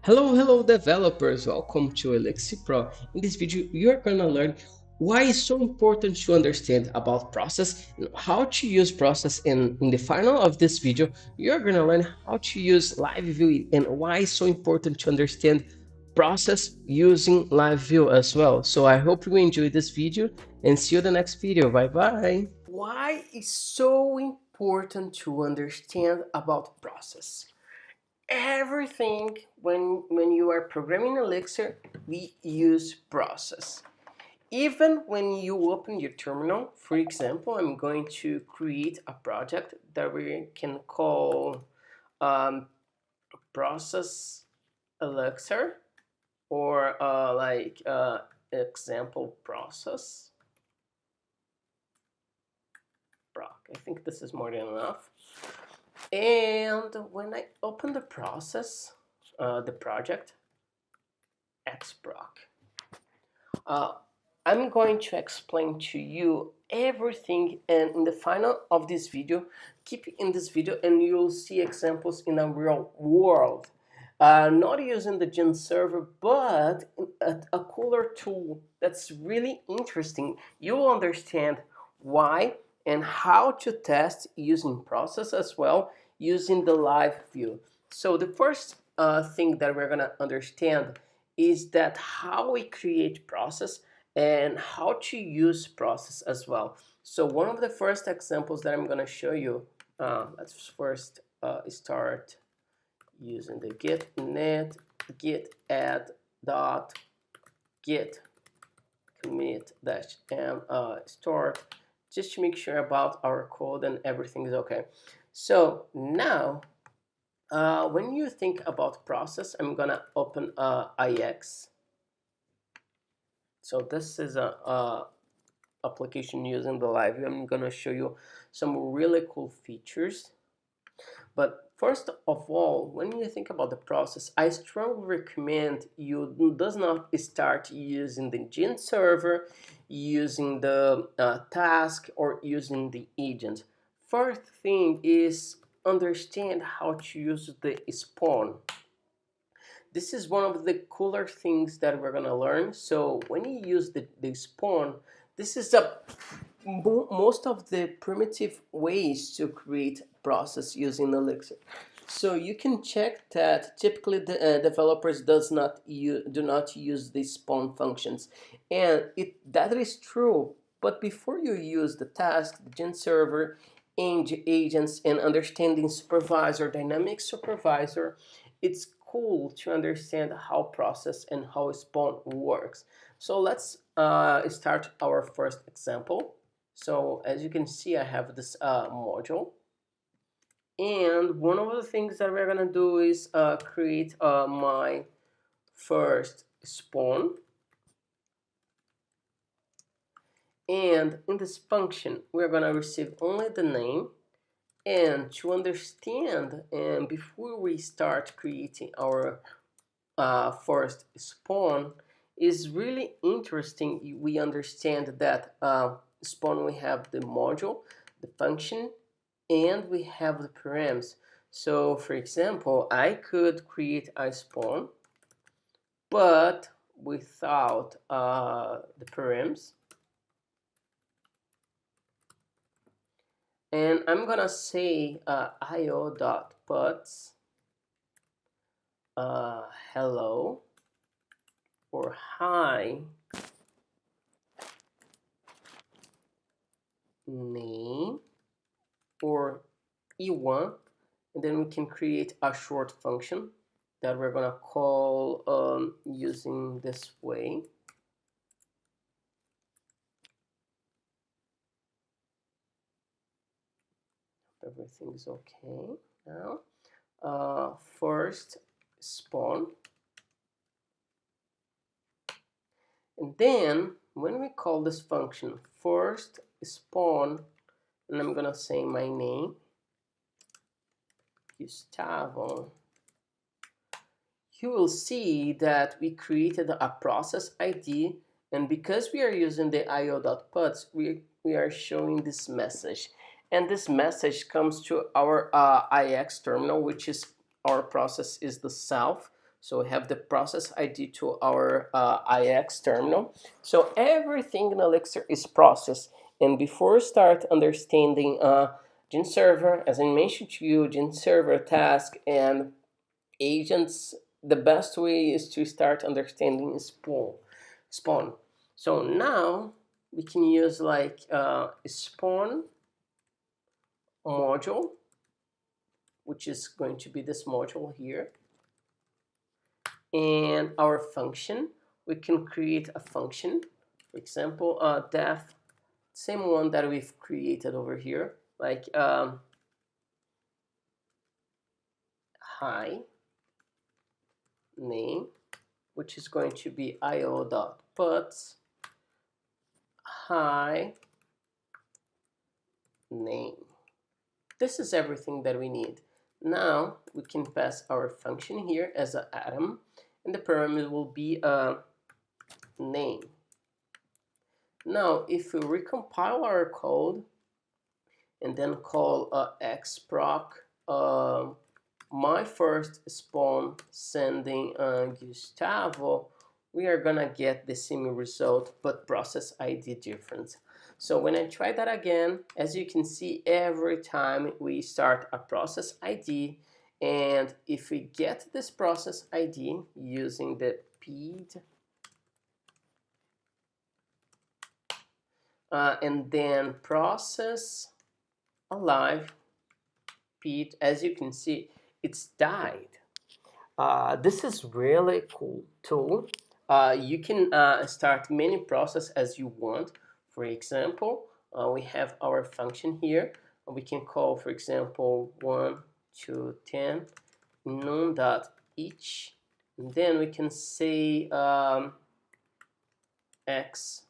Hello developers, welcome to Elixir Pro. In this video, you're gonna learn why it's so important to understand about process and how to use process. And in the final of this video, you're gonna learn how to use LiveView and why it's so important to understand process using LiveView as well. So I hope you enjoyed this video and see you in the next video. Bye bye. Why is so important to understand about process? Everything when you are programming Elixir, we use process. Even when you open your terminal, for example, I'm going to create a project that we can call process Elixir, or example process proc. I think this is more than enough. And when I open the process, the project, xproc, I'm going to explain to you everything, and in the final of this video, keep in this video and you'll see examples in a real world. Not using the Gen server, but a cooler tool that's really interesting. You will understand why and how to test using process as well, using the LiveView. So the first thing that we're gonna understand is that how we create process and how to use process as well. So one of the first examples that I'm gonna show you, let's first start using the git init git add dot git commit dash m start, just to make sure about our code and everything is okay. So now when you think about process, I'm gonna open ix. So this is a application using the LiveView. I'm gonna show you some really cool features. But first of all, when you think about the process, I strongly recommend you does not start using the Gen server, using the task, or using the agent. First thing is understand how to use the spawn. This is one of the cooler things that we're gonna learn. So when you use the spawn, this is most of the primitive ways to create process using Elixir. So you can check that typically the developers do not use the spawn functions, and that is true. But before you use the task, the Gen server, agents, and understanding supervisor, dynamic supervisor, it's cool to understand how process and how spawn works. So let's start our first example. So as you can see, I have this module, and one of the things that we're gonna do is create my first spawn. And in this function, we're gonna receive only the name. And to understand, and before we start creating our first spawn, is really interesting. We understand that spawn, we have the module, the function, and we have the params. So for example, I could create a spawn but without the params, and I'm gonna say io.puts hello or hi name or e1, and then we can create a short function that we're gonna call using this way. Everything's okay now. First spawn, and then when we call this function first spawn, and I'm gonna say my name, Gustavo, you will see that we created a process ID, and because we are using the io.puts, we are showing this message, and this message comes to our ix terminal, which is our process is the self. So we have the process ID to our IX terminal. So everything in Elixir is processed. And before we start understanding Gin server, as I mentioned to you, Gin server, task, and agents, the best way is to start understanding spawn. So now we can use like spawn module, which is going to be this module here, and our function. We can create a function, for example, def, same one that we've created over here, like hi name, which is going to be io.puts hi name. This is everything that we need. Now we can pass our function here as an atom, and the parameter will be a name. Now if we recompile our code and then call xproc my first spawn sending Gustavo, we are gonna get the same result but process ID different. So when I try that again, as you can see, every time we start a process ID, and if we get this process ID using the pid and then process alive pid, as you can see, it's died. This is really cool tool. You can start many process as you want. For example, we have our function here. We can call, for example, 1 to 10 none dot each, and then we can say x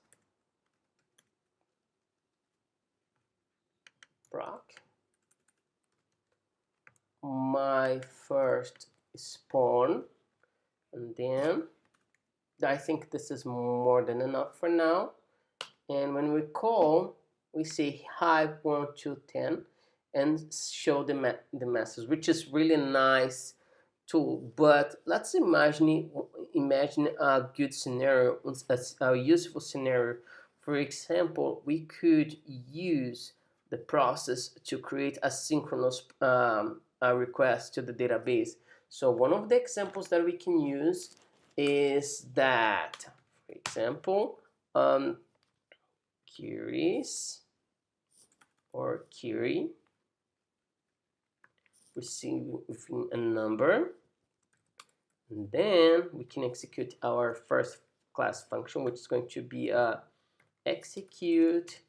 proc my first spawn, and then I think this is more than enough for now. And when we call, we say hi 1 to 10 and show the message, which is really nice tool. But let's imagine a good scenario, a useful scenario. For example, we could use the process to create a synchronous a request to the database. So one of the examples that we can use is that, for example, queries or query receiving a number, and then we can execute our first class function, which is going to be a execute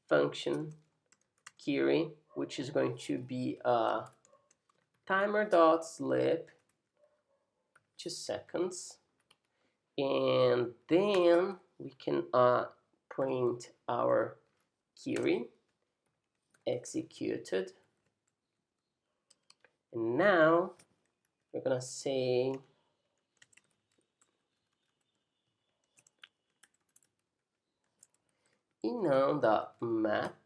function query, which is going to be a timer.sleep 2 seconds, and then we can print our query executed. And now we're gonna say enum.map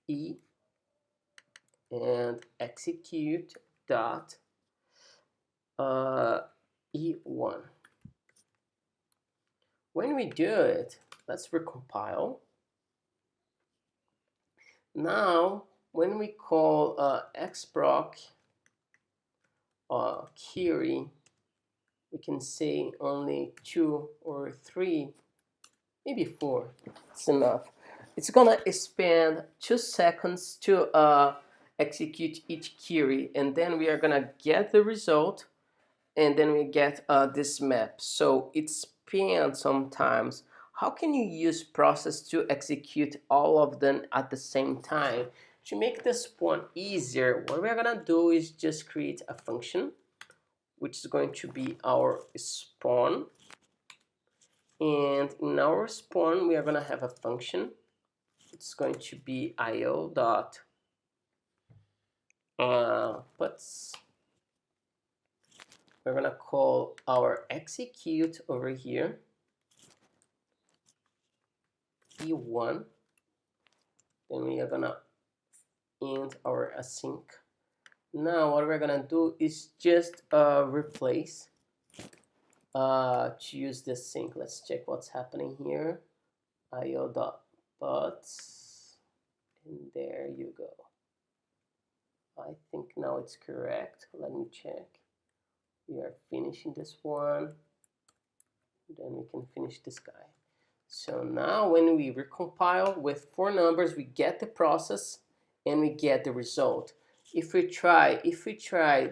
e and execute dot e1. When we do it, let's recompile. Now when we call xproc query, we can say only 2 or 3, maybe 4. It's enough. It's gonna spend 2 seconds to execute each query, and then we are gonna get the result, and then we get this map. So it spans sometimes. How can you use process to execute all of them at the same time? To make this one easier, what we're gonna do is just create a function, which is going to be our spawn. And in our spawn, we are gonna have a function. It's going to be io dot puts. We're gonna call our execute over here e1. Then we are gonna end our async Now what we're gonna do is just replace to use this sync. Let's check what's happening here. io.buts, and there you go. I think now it's correct. Let me check. We are finishing this one, then we can finish this guy. So now when we recompile with 4 numbers, we get the process and we get the result. If we try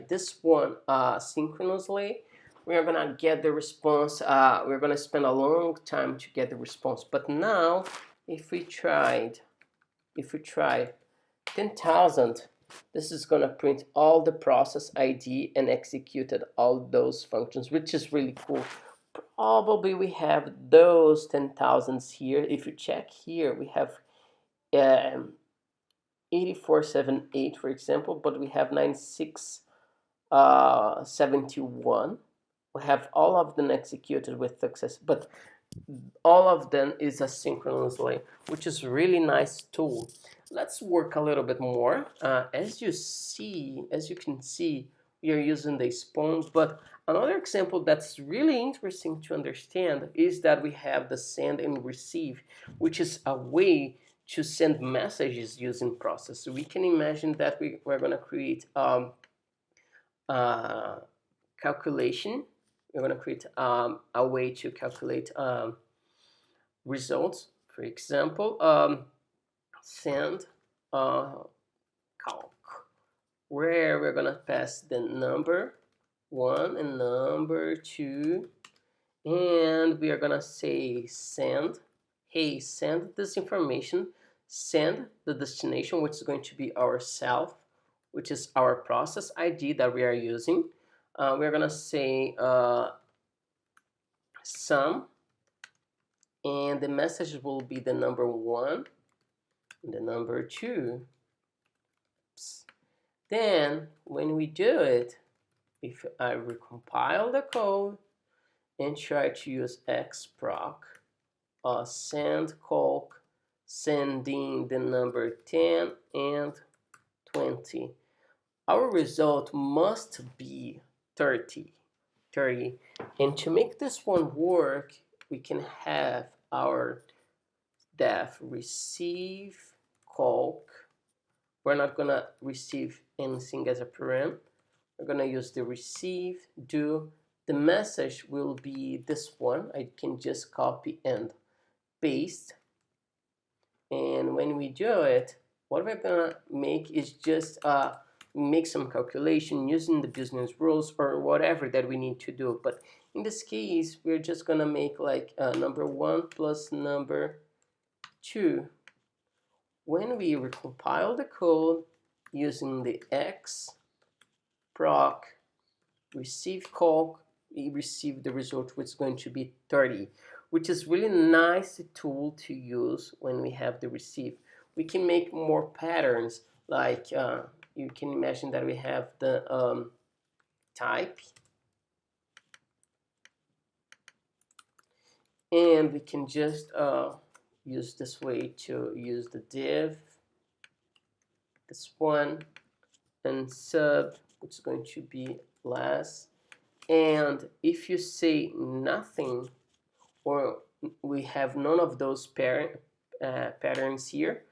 this one synchronously, we're gonna get the response. We're gonna spend a long time to get the response. But now, if we try 10,000, this is gonna print all the process ID and executed all those functions, which is really cool. Probably we have those 10,000s here. If you check here, we have 8478, for example, but we have 9671. We have all of them executed with success, but all of them is asynchronously, which is really nice tool. Let's work a little bit more. As you can see, we are using the spawn, but another example that's really interesting to understand is that we have the send and receive, which is a way to send messages using process. So we can imagine that we're going to create calculation. We're going to create a way to calculate results. For example, send calc, where we're going to pass the number 1 and number 2, and we are going to say send. Hey, send this information, send the destination, which is going to be our self, which is our process ID that we are using. We're going to say sum, and the message will be the number 1 and the number 2. Oops. Then when we do it, if I recompile the code and try to use xproc, send calc, sending the number 10 and 20, our result must be 30. And to make this one work, we can have our def receive calc. We're not gonna receive anything as a param. We're gonna use the receive do. The message will be this one. I can just copy and paste. And when we do it, what we're gonna make is just make some calculation using the business rules or whatever that we need to do. But in this case, we're just gonna make like number 1 plus number 2. When we recompile the code using the xproc receive calc, we receive the result, which is going to be 30, which is really nice tool to use when we have the receive. We can make more patterns, like you can imagine that we have the type, and we can just use this way to use the div, this one, and sub, which is going to be less. And if you say nothing, or we have none of those patterns here,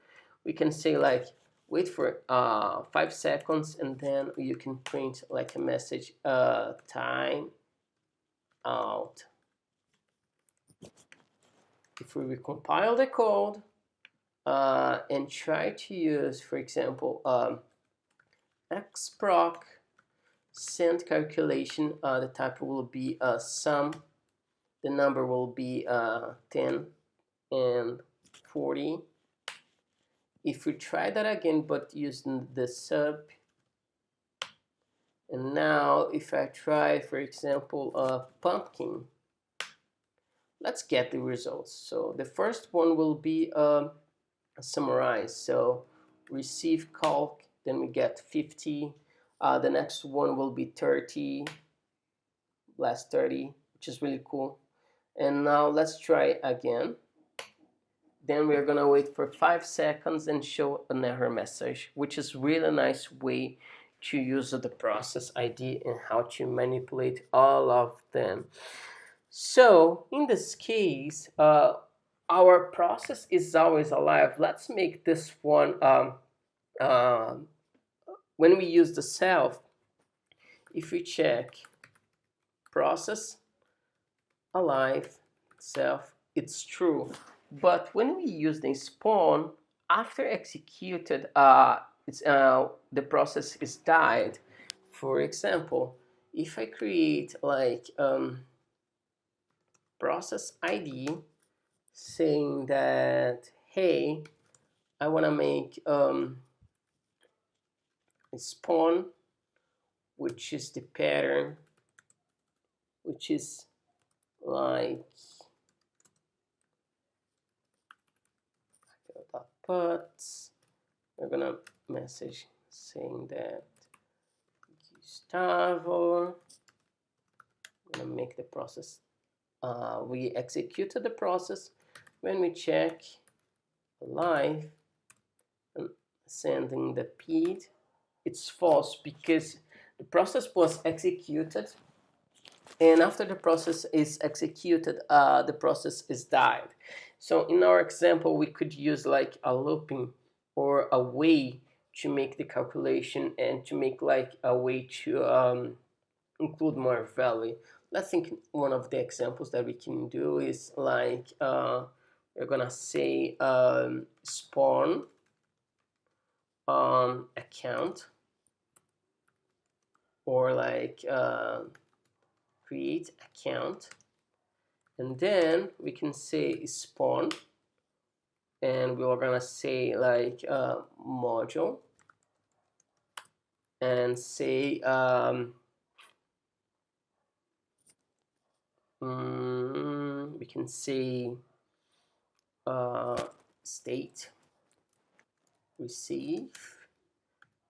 we can say like wait for 5 seconds, and then you can print like a message time out. If we recompile the code and try to use, for example, xproc send calculation, the type will be sum, the number will be 10 and 40. If we try that again but using the sub, and now if I try, for example, pumpkin, let's get the results. So the first one will be summarized. So receive calc, then we get 50. The next one will be 30, last 30, which is really cool. And now let's try again. Then we're gonna wait for 5 seconds and show an error message, which is really nice way to use the process ID and how to manipulate all of them. So in this case, our process is always alive. Let's make this one, when we use the self, if we check process alive self, it's true. But when we use the spawn, after executed, the process is died. For example, if I create like process ID saying that, hey, I want to make a spawn, which is the pattern, which is like puts, we're gonna message saying that Gustavo, I'm gonna make the process, we executed the process. When we check live and sending the PID, it's false because the process was executed, and after the process is executed, the process is died. So in our example, we could use like a looping or a way to make the calculation and to make like a way to include more value. Let's think one of the examples that we can do is like we're gonna say spawn account, or like create account, and then we can say spawn, and we're gonna say like module, and say we can say state receive,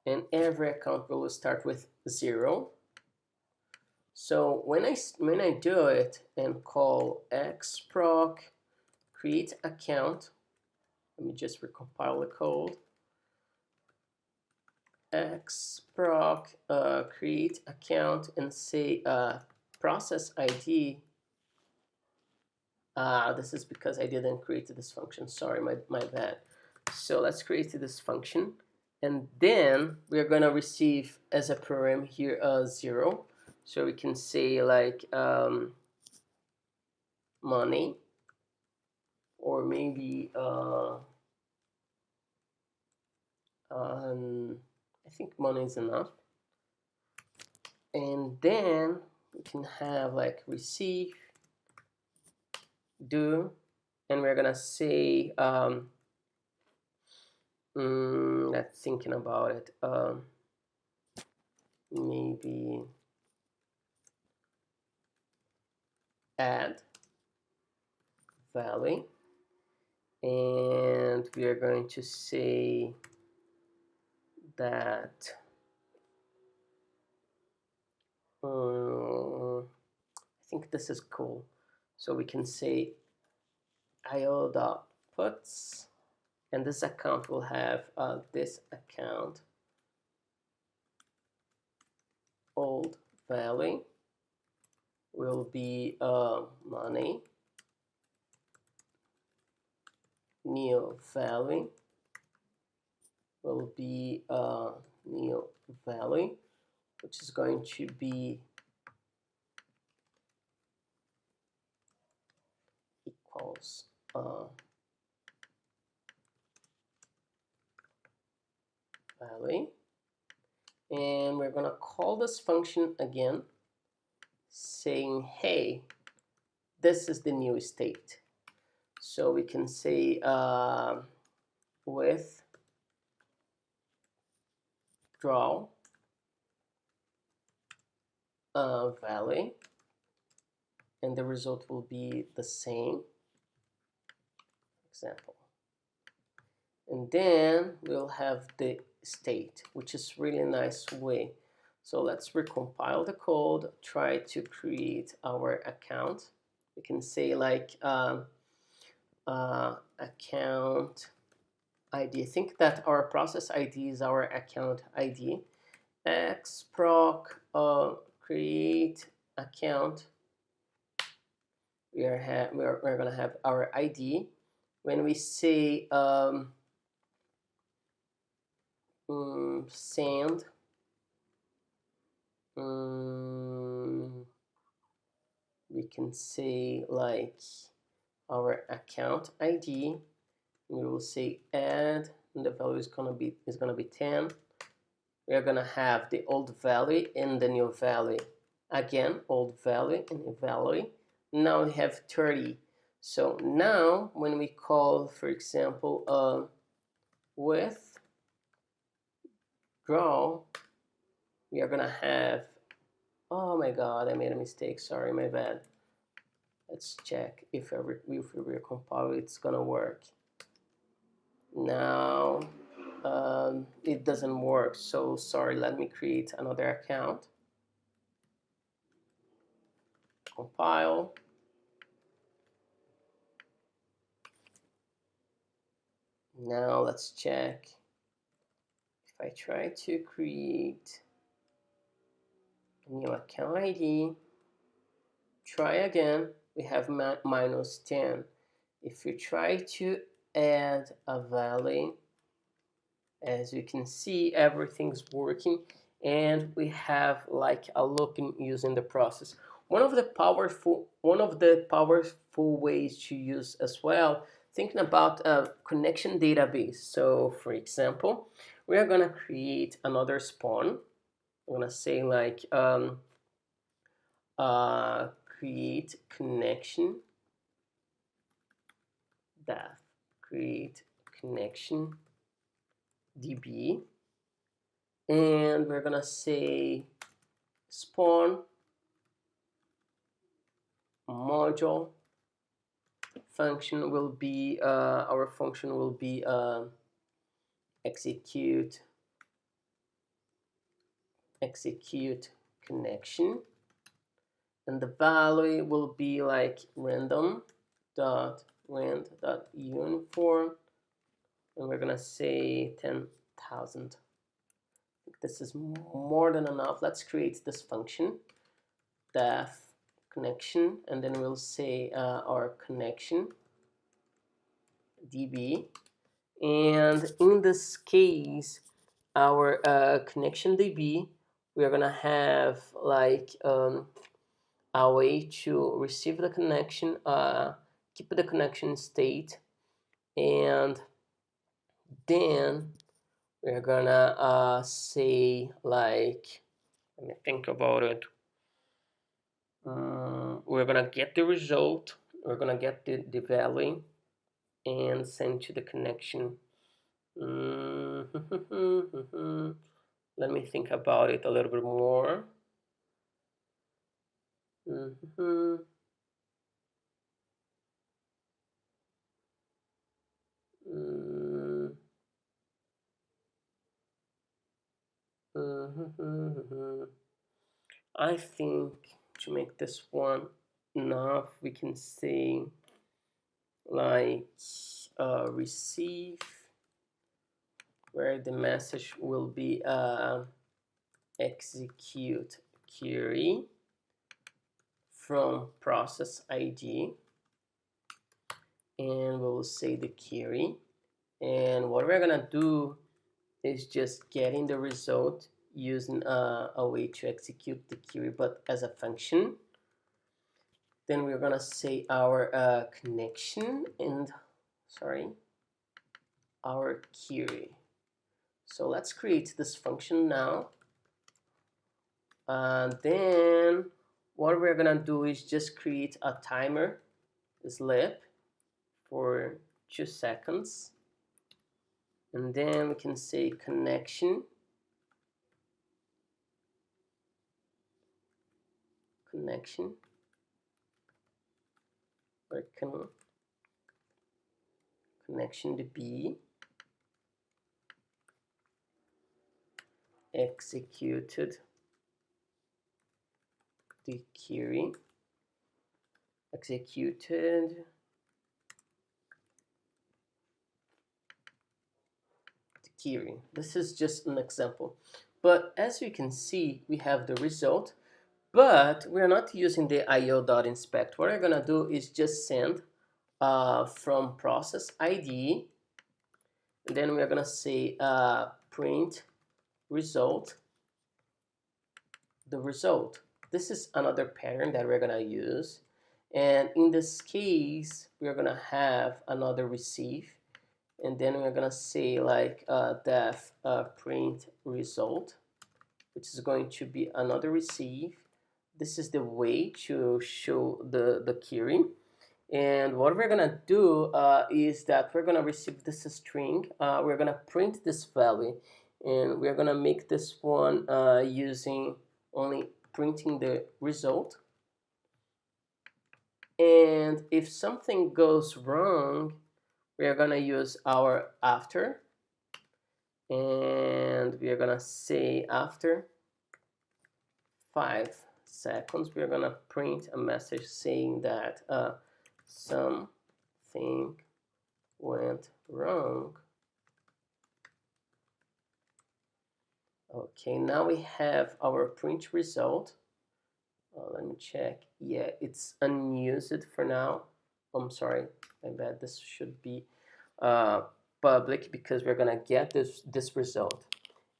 and every account will start with 0. So when I do it and call xproc create account, let me just recompile the code. Xproc create account and say process ID. This is because I didn't create this function. Sorry, my bad. So let's create this function, and then we're gonna receive as a param here 0. So we can say like money, or maybe I think money is enough. And then we can have like receive do, and we're gonna say not thinking about it, maybe add value, and we are going to say that I think this is cool. So we can say io.puts, and this account will have this account old value will be money, new value will be new value, which is going to be equals value, and we're gonna call this function again saying, hey, this is the new state. So we can say with draw value, and the result will be the same example. And then we'll have the state, which is really nice way. So let's recompile the code, try to create our account. We can say like account ID. I think that our process ID is our account ID, xproc create account. We're gonna have our ID. When we say send we can say like our account ID. We will say add, and the value is gonna be 10. We are gonna have the old value and the new value. Again, old value and new value. Now we have 30. So now when we call, for example, withdraw, we are gonna have, oh my god, I made a mistake, sorry, my bad. Let's check if we recompile, it's gonna work. Now it doesn't work, so sorry, let me create another account. Compile. Now let's check. If I try to create a new account ID, try again, we have minus 10. If you try to add a value, as you can see, everything's working, and we have like a looking using the process. One of the powerful ways to use as well, thinking about a connection database. So for example, we are gonna create another spawn. I'm gonna say like create connection depth, create connection DB, and we're gonna say spawn module function will be our function will be execute connection, and the value will be like rand.uniform, and we're gonna say 10,000. This is more than enough. Let's create this function def connection, and then we'll say our connection db, and in this case our connection db, we are gonna have like a way to receive the connection, keep the connection state, and then we're gonna say like, let me think about it. We're gonna get the result, we're gonna get the value and send to the connection. Let me think about it a little bit more. I think to make this one enough, we can say like receive, where the message will be execute query from process ID, and we'll say the query, and what we're gonna do is just getting the result using a way to execute the query, but as a function. Then we're gonna say our connection and our query. So let's create this function now. Then what we're gonna do is just create a timer slip for 2 seconds, and then we can say connection or connection DB executed the query, executed the query. This is just an example. But as you can see, we have the result, but we're not using the io.inspect. What we're gonna do is just send from process ID, and then we're gonna say print result, the result. This is another pattern that we're gonna use, and in this case we're gonna have another receive, and then we're gonna say like def print result, which is going to be another receive. This is the way to show the query. And what we're gonna do is that we're gonna receive this string, we're gonna print this value, and we're gonna make this one using only printing the result. And if something goes wrong, we're gonna use our after, and we're gonna say after 5 seconds we're gonna print a message saying that something went wrong. Okay, now we have our print result. Let me check. Yeah, it's unused for now. I'm sorry, I bet this should be public because we're gonna get this result.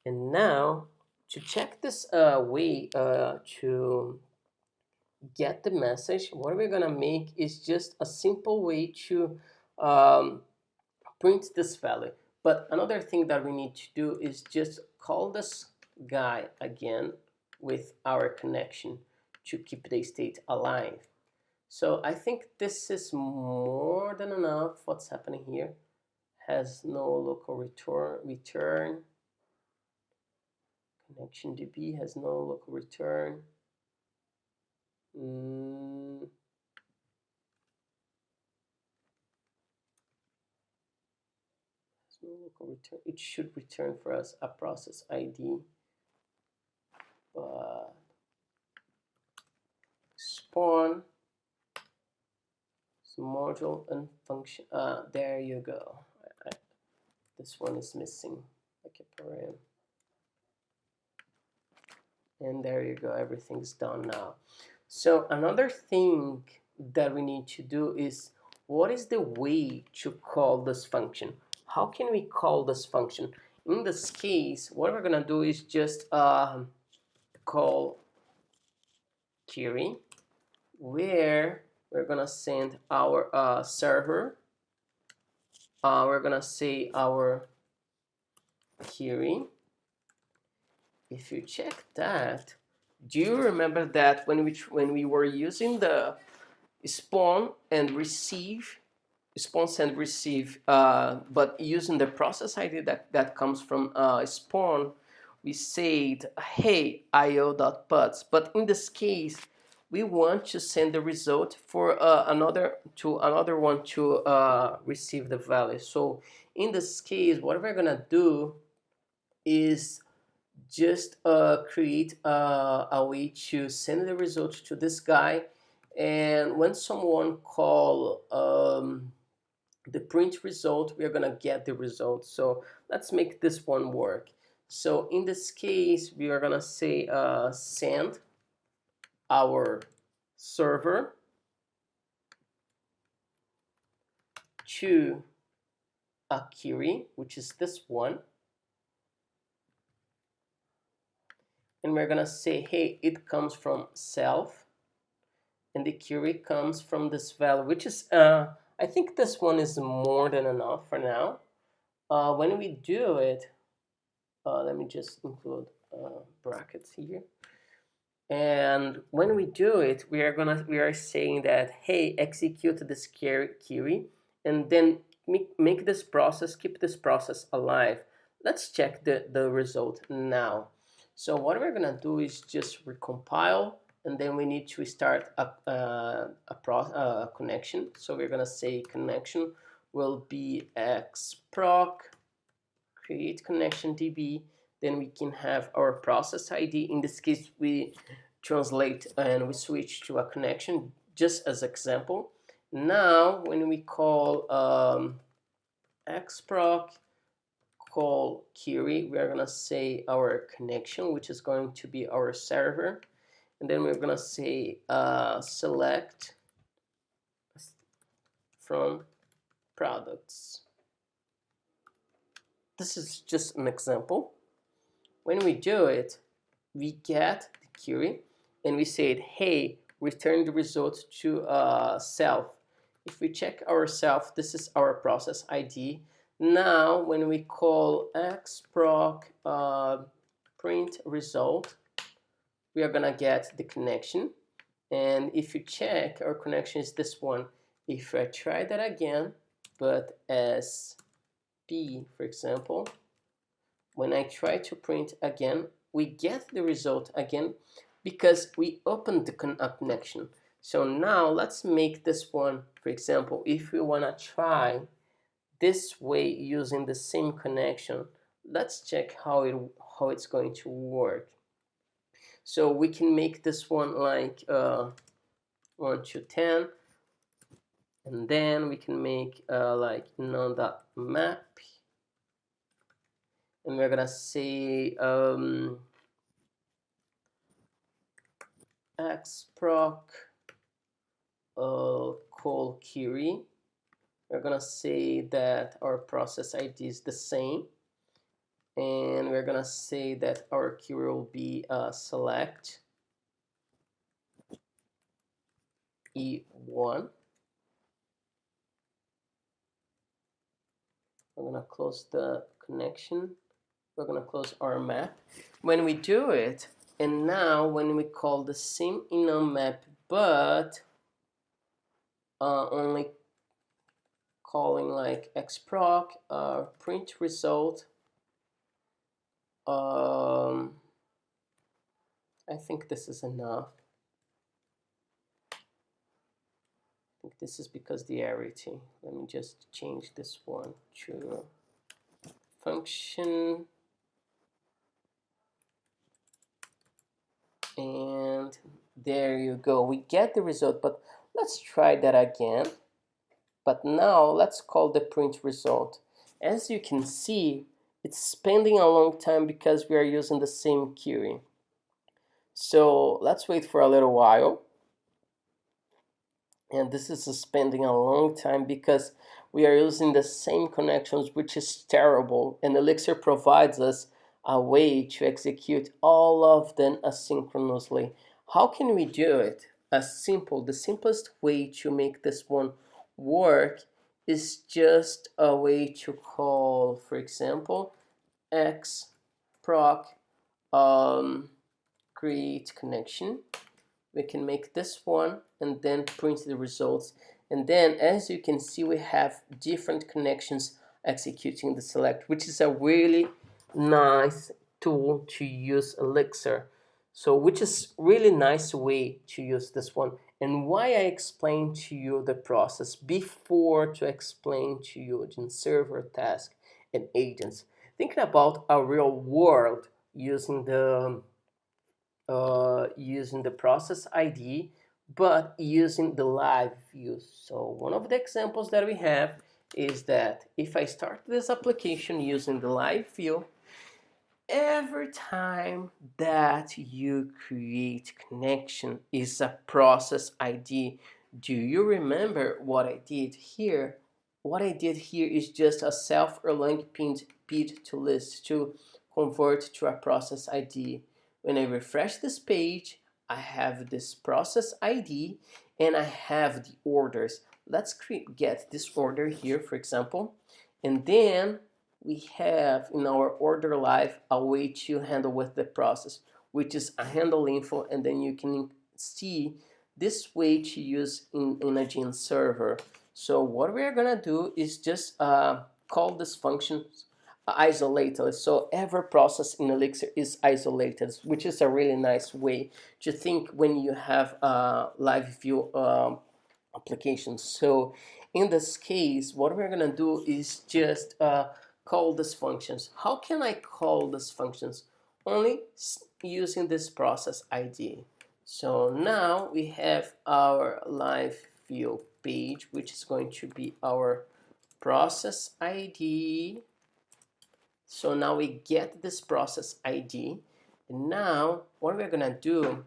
And now to check this way to get the message, what we're gonna make is just a simple way to print this value. But another thing that we need to do is just call this guy again with our connection to keep the state alive. So I think this is more than enough. What's happening here? Has no local return. Connection DB has no local return. No local return. It should return for us a process ID, but spawn module and function. There you go. This one is missing like a param. And there you go. Everything's done now. So another thing that we need to do is, what is the way to call this function? How can we call this function? In this case, what we're gonna do is just call query, where we're gonna send our server. We're gonna say our query. If you check that, do you remember that when we were using the spawn and receive, spawn send receive, but using the process ID that comes from spawn, we said hey io.puts, but in this case we want to send the result for another one to receive the value. So in this case, what we're gonna do is just create a way to send the result to this guy, and when someone call the print result, we're gonna get the result. So let's make this one work. So in this case, we are gonna say send our server to a query, which is this one, and we're gonna say, hey, it comes from self, and the query comes from this value, which is I think this one is more than enough for now. When we do it, let me just include brackets here. And when we do it, we are saying that, hey, execute this query, and then make this process, keep this process alive. Let's check the result now. So what we're gonna do is just recompile, and then we need to start a connection. So we're gonna say connection will be xproc create connection DB. Then we can have our process ID. In this case, we translate and we switch to a connection, just as example. Now, when we call xproc call query, we are gonna say our connection, which is going to be our server, and then we're gonna say select from products. This is just an example. When we do it, we get the query and we said, hey, return the result to self. If we check our self, this is our process ID. Now, when we call xproc print result, we are gonna get the connection. And if you check, our connection is this one. If I try that again, but as P, for example, when I try to print again, we get the result again because we opened the connection. So now let's make this one, for example, if we want to try this way using the same connection, let's check how it's going to work. So we can make this one like 1 to 10, and then we can make like non.map, and we're gonna say xproc call query. We're gonna say that our process ID is the same, and we're gonna say that our query will be select E1. We're gonna close the connection. We're gonna close our map. When we do it, and now when we call the same enum map, but only calling like xproc print result, I think this is enough. I think this is because the arity. Let me just change this one to function, and there you go. We get the result, but let's try that again. But now let's call the print result. As you can see, it's spending a long time because we are using the same query. So let's wait for a little while. And this is spending a long time because we are using the same connections, which is terrible. And Elixir provides us a way to execute all of them asynchronously. How can we do it? The simplest way to make this one work is just a way to call, for example, xproc create connection. We can make this one and then print the results. And then, as you can see, we have different connections executing the select, which is a really nice tool to use Elixir. So, which is really nice way to use this one. And why I explained to you the process before to explain to you the server task and agents. Thinking about a real world using the process ID, but using the live view. So one of the examples that we have is that if I start this application using the live view, every time that you create connection is a process ID. Do you remember what I did here? What I did here is just a self-erlang pid to list to convert to a process ID. When I refresh this page, I have this process ID and I have the orders. Let's get this order here, for example, and then we have in our order live a way to handle with the process, which is a handle info, and then you can see this way to use in a Gene server. So what we're gonna do is just call this function isolated. So every process in Elixir is isolated, which is a really nice way to think when you have LiveView applications. So in this case, what we're gonna do is just call these functions. How can I call these functions? Only using this process ID. So now we have our LiveView page, which is going to be our process ID So now we get this process ID, and now what we're gonna do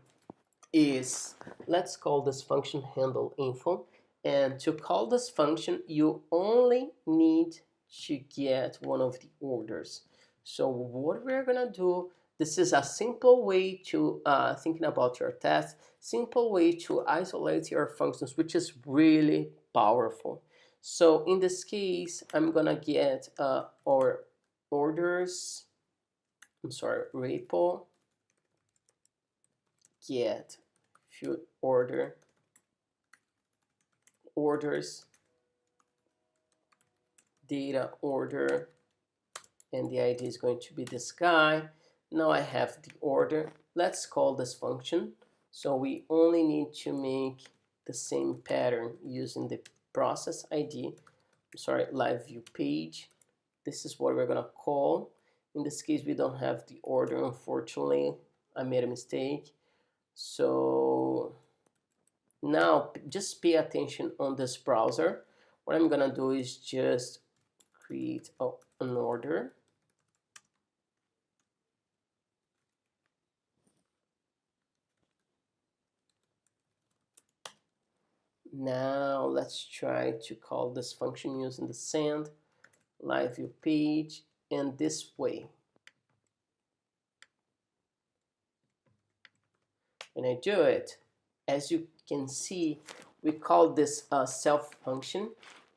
is, let's call this function handle info, and to call this function you only need to get one of the orders. So what we're gonna do, this is a simple way to thinking about your test, simple way to isolate your functions, which is really powerful. So in this case, I'm gonna get our orders, repo get field order orders data order, and the ID is going to be this guy. Now I have the order. Let's call this function. So we only need to make the same pattern using the process ID, LiveView page. This is what we're gonna call. In this case, we don't have the order, unfortunately. I made a mistake. So now just pay attention on this browser. What I'm gonna do is just create an order. Now let's try to call this function using the send LiveView page, and this way. When I do it, as you can see, we call this self function,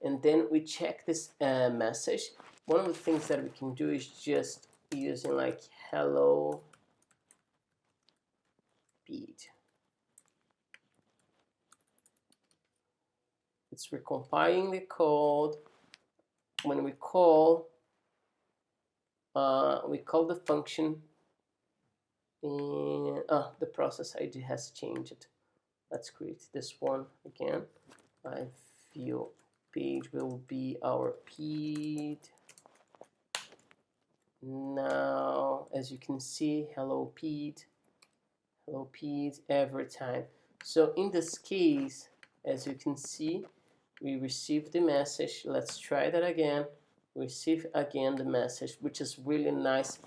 and then we check this message. One of the things that we can do is just using like hello speed. It's recompiling the code. When we call the function, and the process ID has changed. Let's create this one again. LiveView page will be our PED. Now, as you can see, hello PED every time. So in this case, as you can see, we receive the message. Let's try that again. Receive again the message, which is really nice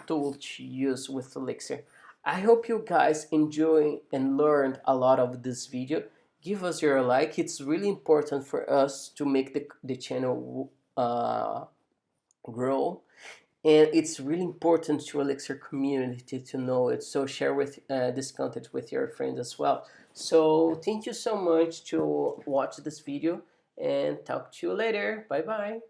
tool to use with Elixir. I hope you guys enjoy and learned a lot of this video. Give us your like. It's really important for us to make the channel grow. And it's really important to Elixir community to know it. So share with this content with your friends as well. So thank you so much to watch this video, and talk to you later. Bye bye.